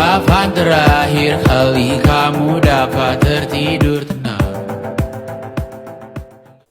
Kapan terakhir kali kamu dapat tertidur tenang?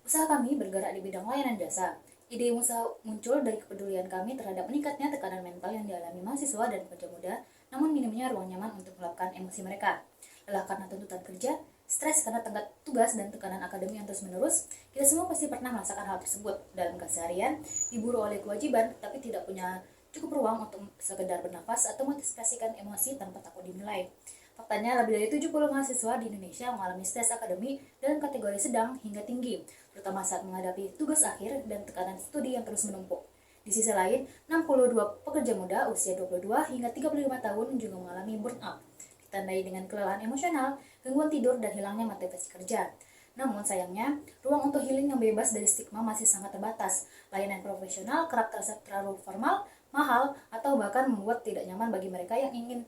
Usaha kami bergerak di bidang layanan jasa. Ide usaha muncul dari kepedulian kami terhadap meningkatnya tekanan mental yang dialami mahasiswa dan pekerja muda, namun minimnya ruang nyaman untuk meluapkan emosi mereka. Lelah karena tuntutan kerja, stres karena tenggat tugas dan tekanan akademi yang terus-menerus, kita semua pasti pernah merasakan hal tersebut. Dalam keseharian, diburu oleh kewajiban, tapi tidak punya cukup ruang untuk sekedar bernafas atau mengekspresikan emosi tanpa takut dinilai. Faktanya, lebih dari 70 mahasiswa di Indonesia mengalami stres akademi dalam kategori sedang hingga tinggi, terutama saat menghadapi tugas akhir dan tekanan studi yang terus menumpuk. Di sisi lain, 62 pekerja muda usia 22 hingga 35 tahun juga mengalami burnout, ditandai dengan kelelahan emosional, gangguan tidur, dan hilangnya motivasi kerja. Namun sayangnya, ruang untuk healing yang bebas dari stigma masih sangat terbatas. Layanan profesional kerap terasa terlalu formal, mahal, atau bahkan membuat tidak nyaman bagi mereka yang ingin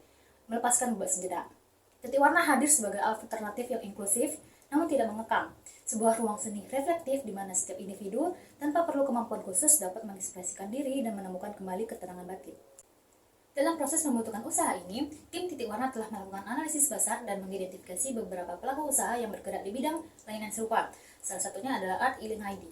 melepaskan beban sejenak. Titik warna hadir sebagai alternatif yang inklusif, namun tidak mengekang. Sebuah ruang seni reflektif di mana setiap individu tanpa perlu kemampuan khusus dapat mengekspresikan diri dan menemukan kembali ketenangan batin. Dalam proses membentukkan usaha ini, tim Titik Warna telah melakukan analisis besar dan mengidentifikasi beberapa pelaku usaha yang bergerak di bidang layanan serupa. Salah satunya adalah Art Healing ID.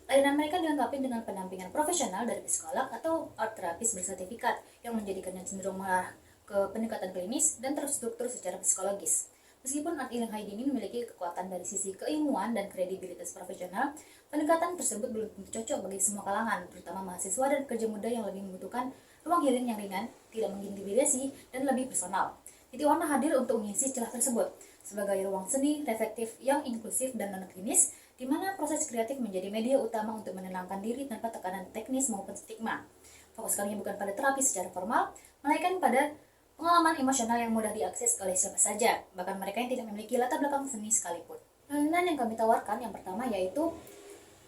Layanan mereka dilengkapi dengan pendampingan profesional dari psikolog atau art terapis bersertifikat yang menjadikannya cenderung mengarah ke pendekatan klinis dan terstruktur secara psikologis. Meskipun Art Healing ID ini memiliki kekuatan dari sisi keilmuan dan kredibilitas profesional, pendekatan tersebut belum tentu cocok bagi semua kalangan, terutama mahasiswa dan pekerja muda yang lebih membutuhkan ruang healing yang ringan, tidak mengintimidasi, dan lebih personal. Titik Warna hadir untuk mengisi celah tersebut sebagai ruang seni reflektif yang inklusif dan non-klinis, di mana proses kreatif menjadi media utama untuk menenangkan diri tanpa tekanan teknis maupun stigma. Fokus kami bukan pada terapi secara formal, melainkan pada pengalaman emosional yang mudah diakses oleh siapa saja, bahkan mereka yang tidak memiliki latar belakang seni sekalipun. Layanan yang kami tawarkan yang pertama yaitu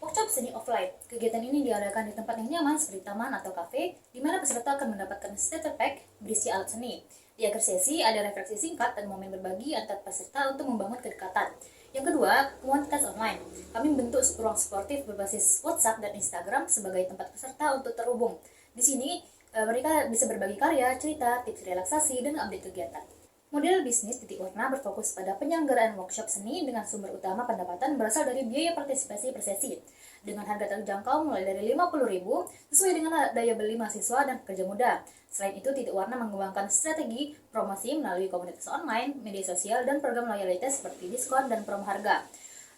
workshop seni offline. Kegiatan ini diadakan di tempat yang nyaman seperti taman atau kafe, di mana peserta akan mendapatkan starter pack berisi alat seni. Di akhir sesi ada refleksi singkat dan momen berbagi antar peserta untuk membangun kedekatan. Yang kedua, komunitas online. Kami membentuk ruang sportif berbasis WhatsApp dan Instagram sebagai tempat peserta untuk terhubung. Di sini, mereka bisa berbagi karya, cerita, tips relaksasi, dan update kegiatan. Model bisnis Titik Warna berfokus pada penyelenggaraan workshop seni dengan sumber utama pendapatan berasal dari biaya partisipasi per sesi, dengan harga terjangkau mulai dari Rp50.000 sesuai dengan daya beli mahasiswa dan pekerja muda. Selain itu, Titik Warna mengembangkan strategi promosi melalui komunitas online, media sosial, dan program loyalitas seperti diskon dan promo harga.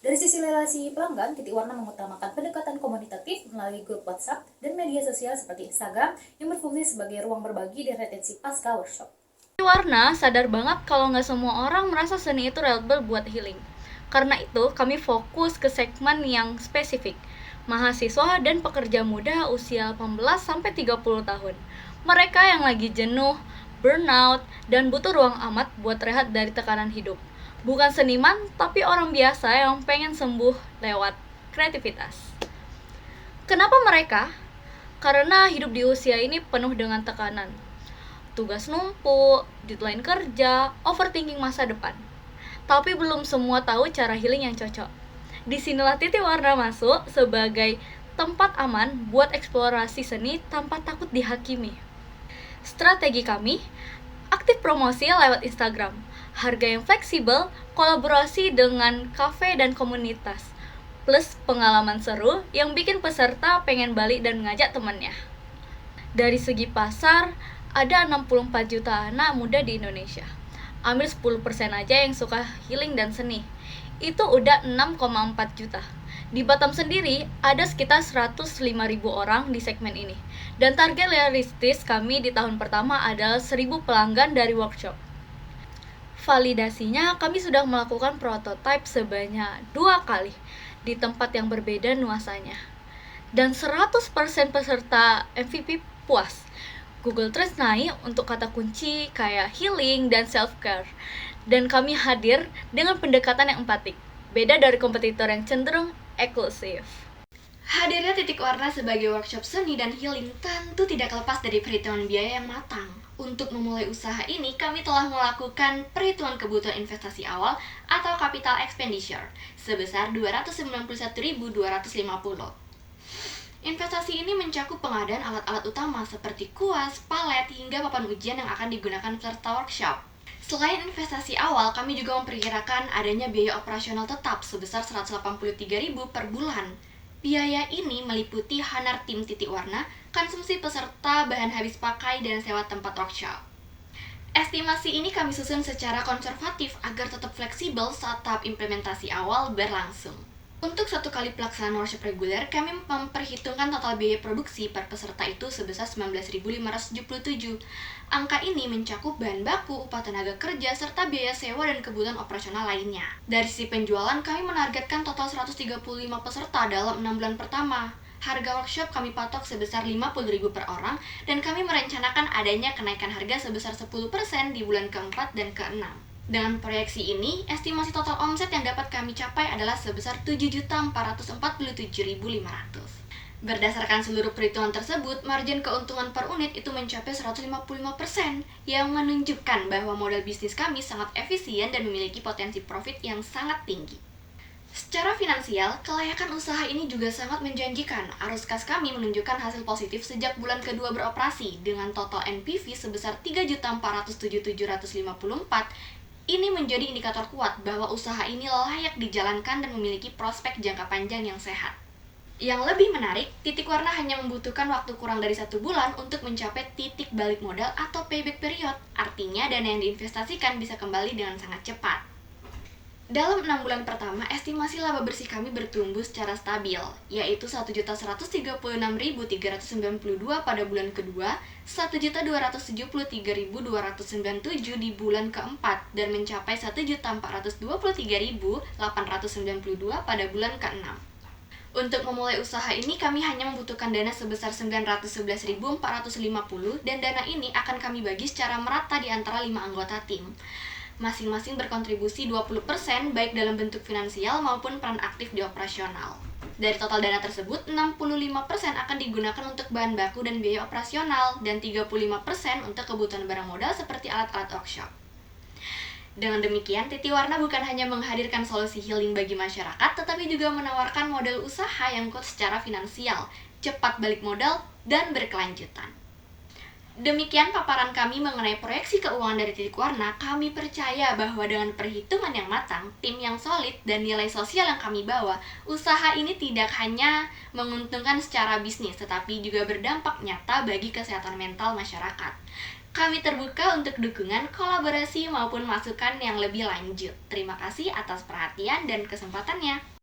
Dari sisi relasi pelanggan, Titik Warna mengutamakan pendekatan komunitatif melalui grup WhatsApp dan media sosial seperti Instagram yang berfungsi sebagai ruang berbagi dan retensi pasca workshop. Warna sadar banget kalau nggak semua orang merasa seni itu relatable buat healing. Karena itu, kami fokus ke segmen yang spesifik, mahasiswa dan pekerja muda usia 18-30 tahun. Mereka yang lagi jenuh, burnout, dan butuh ruang amat buat rehat dari tekanan hidup. Bukan seniman, tapi orang biasa yang pengen sembuh lewat kreativitas. Kenapa mereka? Karena hidup di usia ini penuh dengan tekanan. Tugas numpuk, deadline kerja, overthinking masa depan. Tapi belum semua tahu cara healing yang cocok. Disinilah Titik Warna masuk sebagai tempat aman buat eksplorasi seni tanpa takut dihakimi. Strategi kami, aktif promosi lewat Instagram, harga yang fleksibel, kolaborasi dengan kafe dan komunitas, plus pengalaman seru yang bikin peserta pengen balik dan mengajak temannya. Dari segi pasar, ada 64 juta anak muda di Indonesia. Ambil 10% aja yang suka healing dan seni. Itu udah 6,4 juta. Di Batam sendiri, ada sekitar 105.000 orang di segmen ini. Dan target realistis kami di tahun pertama adalah 1.000 pelanggan dari workshop. Validasinya, kami sudah melakukan prototipe sebanyak 2 kali di tempat yang berbeda nuansanya. Dan 100% peserta MVP puas. Google Trends naik untuk kata kunci kayak healing dan self-care. Dan kami hadir dengan pendekatan yang empatik, beda dari kompetitor yang cenderung eksklusif. Hadirnya Titik Warna sebagai workshop seni dan healing tentu tidak lepas dari perhitungan biaya yang matang. Untuk memulai usaha ini, kami telah melakukan perhitungan kebutuhan investasi awal atau capital expenditure sebesar Rp291.250. Investasi ini mencakup pengadaan alat-alat utama seperti kuas, palet, hingga papan ujian yang akan digunakan peserta workshop. Selain investasi awal, kami juga memperkirakan adanya biaya operasional tetap sebesar 183.000 per bulan. Biaya ini meliputi honor tim titik warna, konsumsi peserta, bahan habis pakai, dan sewa tempat workshop. Estimasi ini kami susun secara konservatif agar tetap fleksibel saat tahap implementasi awal berlangsung. Untuk satu kali pelaksanaan workshop reguler, kami memperhitungkan total biaya produksi per peserta itu sebesar 19.577. Angka ini mencakup bahan baku, upah tenaga kerja, serta biaya sewa dan kebutuhan operasional lainnya. Dari sisi penjualan, kami menargetkan total 135 peserta dalam 6 bulan pertama. Harga workshop kami patok sebesar 50.000 per orang, dan kami merencanakan adanya kenaikan harga sebesar 10% di bulan keempat dan keenam. Dengan proyeksi ini, estimasi total omset yang dapat kami capai adalah sebesar 7.447.500. Berdasarkan seluruh perhitungan tersebut, margin keuntungan per unit itu mencapai 155%, yang menunjukkan bahwa model bisnis kami sangat efisien dan memiliki potensi profit yang sangat tinggi. Secara finansial, kelayakan usaha ini juga sangat menjanjikan. Arus kas kami menunjukkan hasil positif sejak bulan kedua beroperasi, dengan total NPV sebesar 3.407.754. Ini menjadi indikator kuat bahwa usaha ini layak dijalankan dan memiliki prospek jangka panjang yang sehat. Yang lebih menarik, Titik Warna hanya membutuhkan waktu kurang dari 1 bulan untuk mencapai titik balik modal atau payback period. Artinya dana yang diinvestasikan bisa kembali dengan sangat cepat. Dalam 6 bulan pertama, estimasi laba bersih kami bertumbuh secara stabil, yaitu 1.136.392 pada bulan kedua, 1.273.297 di bulan keempat, dan mencapai 1.423.892 pada bulan keenam. Untuk memulai usaha ini, kami hanya membutuhkan dana sebesar 911.450, dan dana ini akan kami bagi secara merata di antara 5 anggota tim. Masing-masing berkontribusi 20% baik dalam bentuk finansial maupun peran aktif di operasional. Dari total dana tersebut, 65% akan digunakan untuk bahan baku dan biaya operasional, dan 35% untuk kebutuhan barang modal seperti alat-alat workshop. Dengan demikian, Titik Warna bukan hanya menghadirkan solusi healing bagi masyarakat, tetapi juga menawarkan model usaha yang kuat secara finansial, cepat balik modal, dan berkelanjutan. Demikian paparan kami mengenai proyeksi keuangan dari Titik Warna. Kami percaya bahwa dengan perhitungan yang matang, tim yang solid, dan nilai sosial yang kami bawa, usaha ini tidak hanya menguntungkan secara bisnis, tetapi juga berdampak nyata bagi kesehatan mental masyarakat. Kami terbuka untuk dukungan, kolaborasi, maupun masukan yang lebih lanjut. Terima kasih atas perhatian dan kesempatannya.